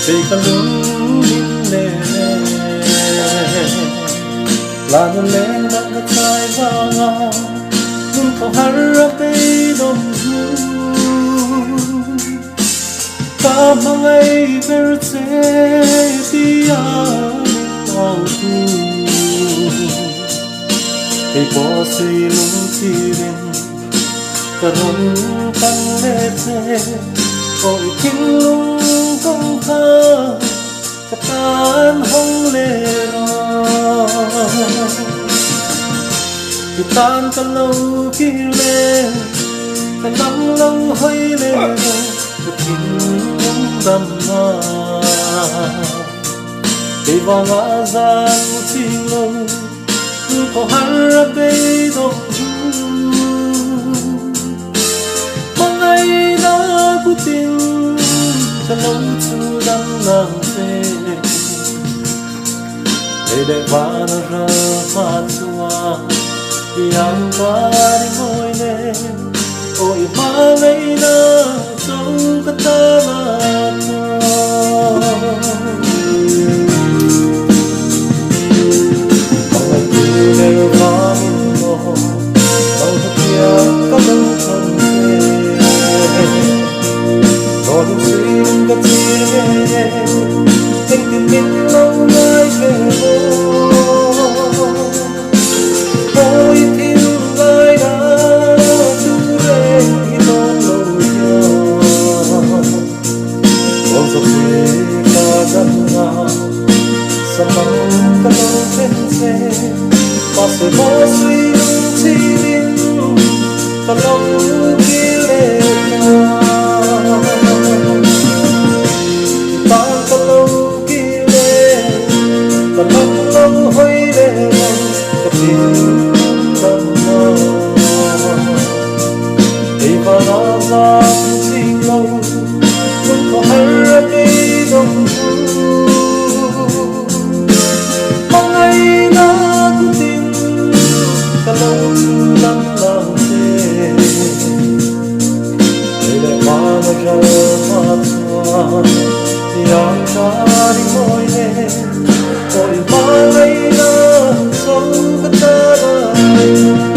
Vì con luôn nhìn nè là nó lên đã nó trái vàng nun khâu harap ay dom ta mangai berse dia au tu kay po si lung tirin karon kang lete oi king lung kong ha katan hong lero tan ta lâu kia lên ta nắng lâu hơi lên ta tin những đầm hoa để vào ngã gian chim lâu có hắn ra đây đâu mong ngày đã cố tình ta lâu chưa đắm nàng về để đẹp và nó ra hoa xua yang pari moy ne oi malay na sau katalan mga tunay kamin mo ang hatiyak kamang kanse kodong sing katirme ang timin ng ngay kemo ôi yêu ai đã tu đến non lâu nhau con dọc về cả dân nào sa măng cả lâu trên xe mà sẽ bỏ suy chi đến ta lâu kia lên ta ta lâu kia lên ta lâu hơi lên ta tin để vào nó giang xin lâu luôn có hai cây đồng mong ngày nó cứ tin cả lâu chưa lắm lòng thế để lại hoa nó rơi hoa xóa yang ta đi môi lên ôi ba ngày nó sống cái ta đời